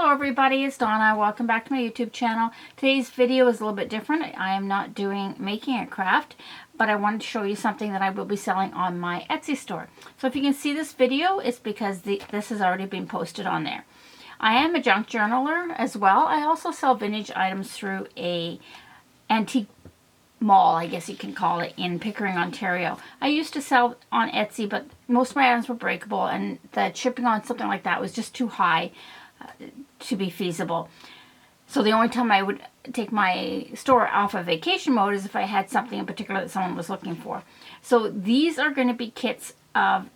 Hello everybody, it's Donna. Welcome back to my YouTube channel. Today's video is a little bit different. I am not making a craft, but I wanted to show you something that I will be selling on my Etsy store. So if you can see this video, it's because this has already been posted on there. I am a junk journaler as well. I also sell vintage items through a antique mall, I guess you can call it, in Pickering, Ontario. I used to sell on Etsy, but most of my items were breakable and the shipping on something like that was just too high to be feasible. So the only time I would take my store off of vacation mode is if I had something in particular that someone was looking for. So these are going to be kits of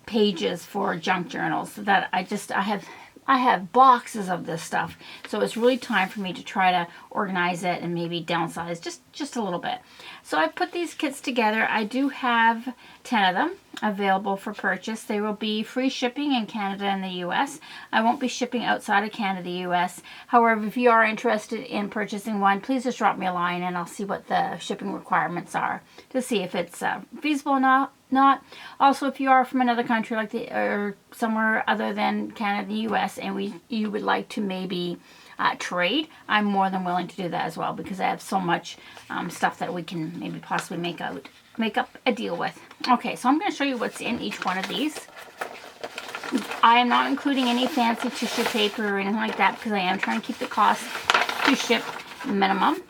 pages for junk journals that I have boxes of this stuff, so it's really time for me to try to organize it and maybe downsize just a little bit. So I've put these kits together. I do have 10 of them available for purchase. They will be free shipping in Canada and the US. I won't be shipping outside of Canada, US. However, if you are interested in purchasing one, please just drop me a line and I'll see what the shipping requirements are to see if it's feasible or not. Also, if you are from another country or somewhere other than Canada and the US and you would like to maybe trade, I'm more than willing to do that as well, because I have so much stuff that we can maybe possibly make up a deal with. Okay, so I'm going to show you what's in each one of these. I am not including any fancy tissue paper or anything like that because I am trying to keep the cost to ship minimum.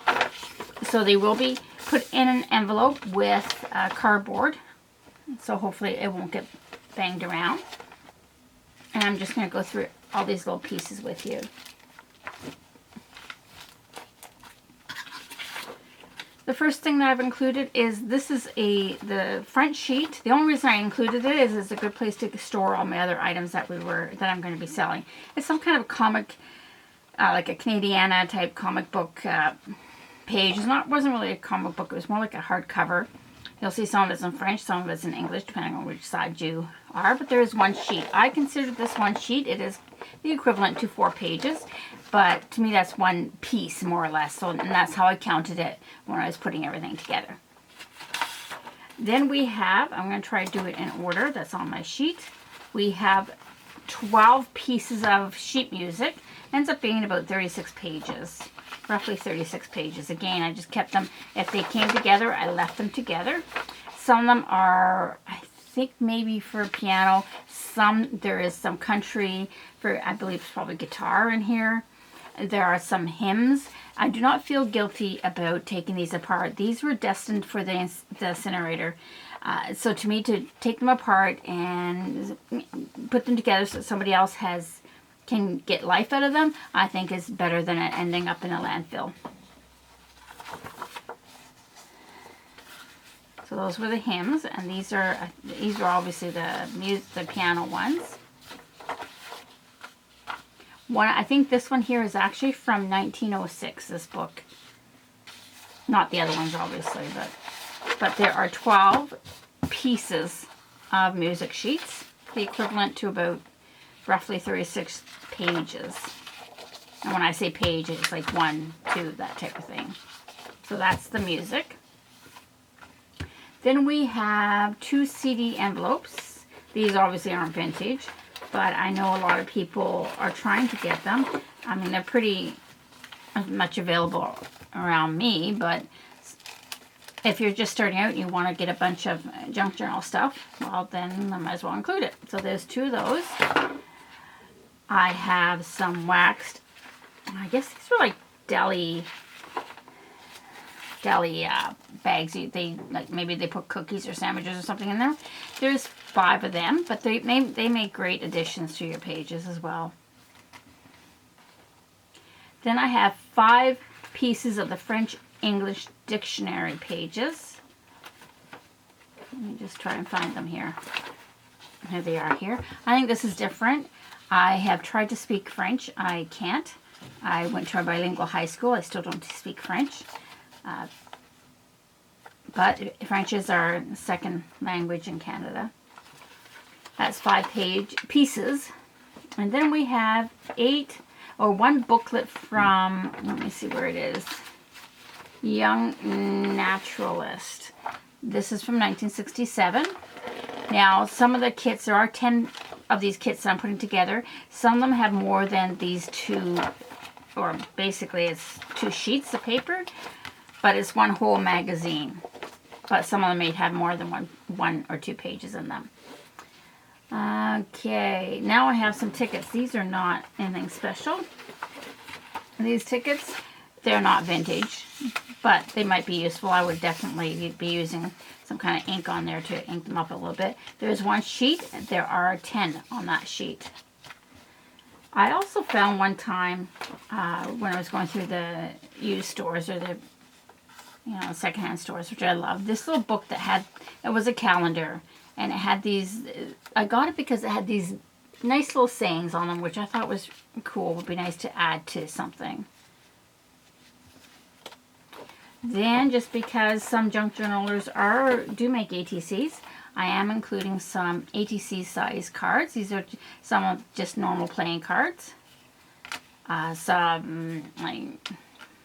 So they will be put in an envelope with cardboard, so hopefully it won't get banged around. And I'm just going to go through all these little pieces with you. The first thing that I've included is the front sheet. The only reason I included it is it's a good place to store all my other items that I'm going to be selling. It's some kind of comic, like a Canadiana type comic book page. Wasn't really a comic book. It was more like a hardcover. You'll see some of it's in French, some of it's in English, depending on which side you are. But there is one sheet. I consider this one sheet. It is the equivalent to 4 pages. But to me, that's one piece, more or less. And that's how I counted it when I was putting everything together. Then we have, I'm going to try to do it in order. That's on my sheet. We have 12 pieces of sheet music. Ends up being about 36 pages. Roughly 36 pages. Again, I just kept them. If they came together, I left them together. Some of them are, I think, maybe for piano. There is some country for, I believe it's probably guitar in here. There are some hymns. I do not feel guilty about taking these apart. These were destined for the incinerator. So to me, to take them apart and put them together so somebody else can get life out of them, I think is better than it ending up in a landfill. So those were the hymns, and these are obviously the piano ones. I think this one here is actually from 1906, this book. Not the other ones, obviously, but there are 12 pieces of music sheets, the equivalent to about roughly 36 pages. And when I say page, it's like 1, 2, that type of thing. So that's the music. Then we have 2 CD envelopes. These obviously aren't vintage, but I know a lot of people are trying to get them. I mean, they're pretty much available around me, but if you're just starting out and you want to get a bunch of junk journal stuff, well, then I might as well include it. So there's 2 of those. I have some waxed, I guess these were like deli bags. Maybe they put cookies or sandwiches or something in there. There's 5 of them, but they make great additions to your pages as well. Then I have 5 pieces of the French English dictionary pages. Let me just try and find them here. Here they are here. I think this is different. I have tried to speak French. I can't. I went to a bilingual high school. I still don't speak French. But French is our second language in Canada. That's 5 pieces. And then we have 1 booklet from, let me see where it is, Young Naturalist. This is from 1967. Now, some of the kits, there are 10 of these kits that I'm putting together. Some of them have more than these two, or basically it's 2 sheets of paper, but it's one whole magazine. But some of them may have more than one or 2 pages in them. Okay, now I have some tickets. These are not anything special. These tickets, they're not vintage, but they might be useful. I would definitely be using some kind of ink on there to ink them up a little bit. There's 1 sheet. There are 10 on that sheet. I also found one time when I was going through the used stores or the secondhand stores, which I love, this little book that had, it was a calendar, and it had these, I got it because it had these nice little sayings on them, which I thought was cool, would be nice to add to something. Then, just because some junk journalers do make ATCs, I am including some ATC size cards. These are some of just normal playing cards. Some like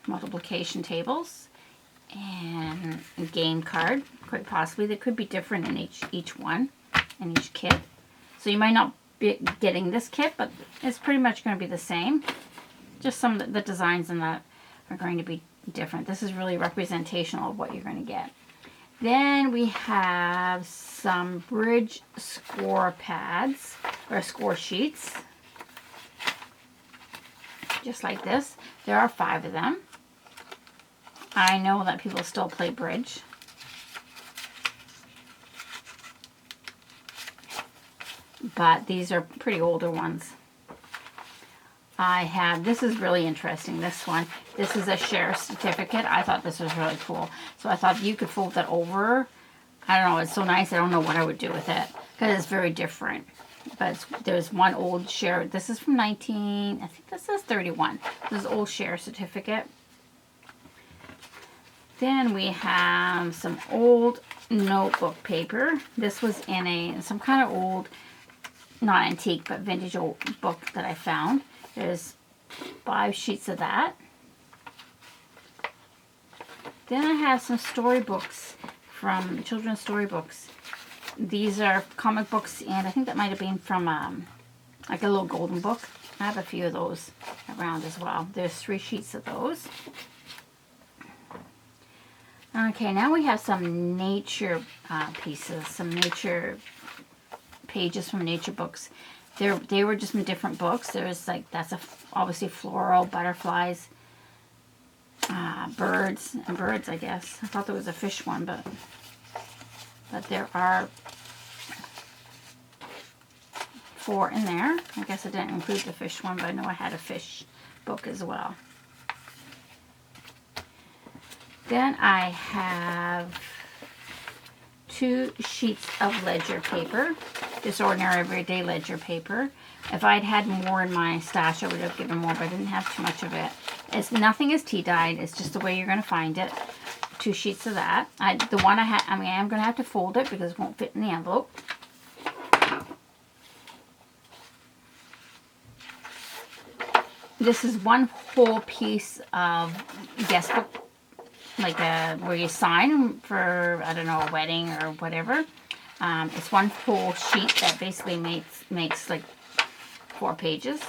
multiplication tables and a game card, quite possibly. They could be different in each one, in each kit. So you might not be getting this kit, but it's pretty much going to be the same. Just some of the designs in that are going to be different. This is really representational of what you're going to get. Then we have some bridge score pads, or score sheets. Just like this. There are 5 of them. I know that people still play bridge. But these are pretty older ones. This is really interesting, this one. This is a share certificate. I thought this was really cool. So I thought you could fold that over. I don't know, it's so nice. I don't know what I would do with it because it's very different. But there's one old share. This is from I think this is 31. This is old share certificate. Then we have some old notebook paper. This was in some kind of old, not antique, but vintage old book that I found. There's 5 sheets of that. Then I have some storybooks from children's storybooks. These are comic books, and I think that might have been from like a little golden book. I have a few of those around as well. There's 3 sheets of those. Okay, now we have some nature pieces, some nature pages from nature books. They were just in different books. There's like, obviously floral, butterflies, birds, I guess. I thought there was a fish one, but there are 4 in there. I guess I didn't include the fish one, but I know I had a fish book as well. Then I have 2 sheets of ledger paper, just ordinary everyday ledger paper. If I'd had more in my stash, I would have given more, but I didn't have too much of it. Nothing is tea-dyed. It's just the way you're going to find it. 2 sheets of that. The one I am going to have to fold it because it won't fit in the envelope. This is one whole piece of guest book, like where you sign for, I don't know, a wedding or whatever. It's one whole sheet that basically makes like 4 pages.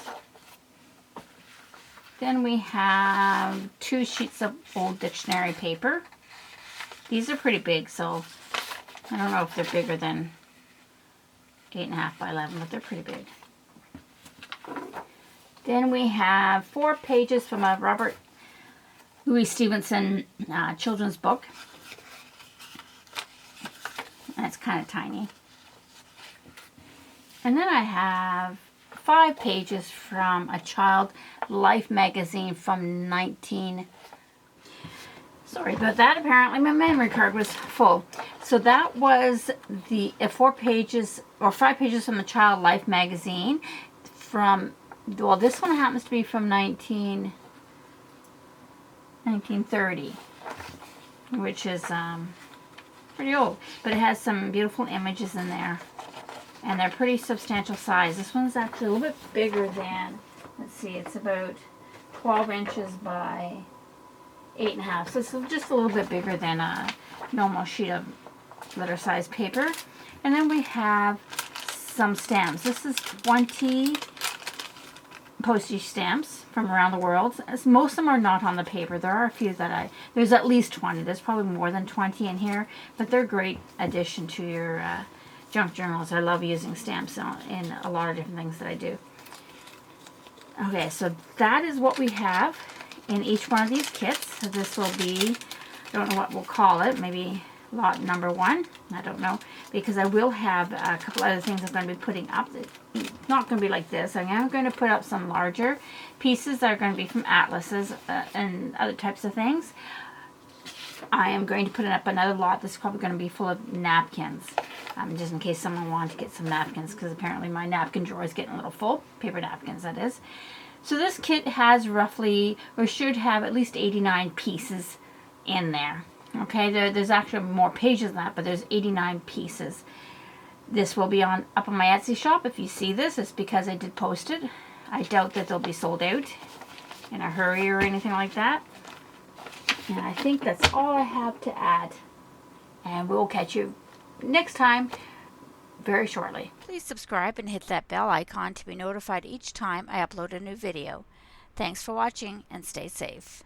Then we have 2 sheets of old dictionary paper. These are pretty big, so I don't know if they're bigger than 8.5 by 11, but they're pretty big. Then we have 4 pages from a Robert Louis Stevenson children's book. And it's kind of tiny. And then I have 5 pages from a child life magazine from Sorry about that. Apparently my memory card was full. So that was the 4 pages or 5 pages from the child life magazine from, well, this one happens to be from 1930, which is pretty old, but it has some beautiful images in there, and they're pretty substantial size. This one's actually a little bit bigger than, let's see, it's about 12 inches by 8.5, so it's just a little bit bigger than a normal sheet of letter size paper. And then we have some stamps. This is 20 postage stamps from around the world. Most of them are not on the paper. There are a few that there's at least 20. There's probably more than 20 in here, but they're a great addition to your junk journals. I love using stamps in a lot of different things that I do. Okay, so that is what we have in each one of these kits. So this will be, I don't know what we'll call it, maybe lot number 1. I don't know, because I will have a couple other things I'm going to be putting up. It's not going to be like this. I'm going to put up some larger pieces that are going to be from atlases and other types of things. I am going to put up another lot that's probably going to be full of napkins, just in case someone wanted to get some napkins, because apparently my napkin drawer is getting a little full. Paper napkins, that is. So this kit has roughly, or should have at least 89 pieces in there. Okay, there's actually more pages than that, but there's 89 pieces. This will be up on my Etsy shop. If you see this, it's because I did post it. I doubt that they'll be sold out in a hurry or anything like that. And I think that's all I have to add. And we'll catch you next time very shortly. Please subscribe and hit that bell icon to be notified each time I upload a new video. Thanks for watching and stay safe.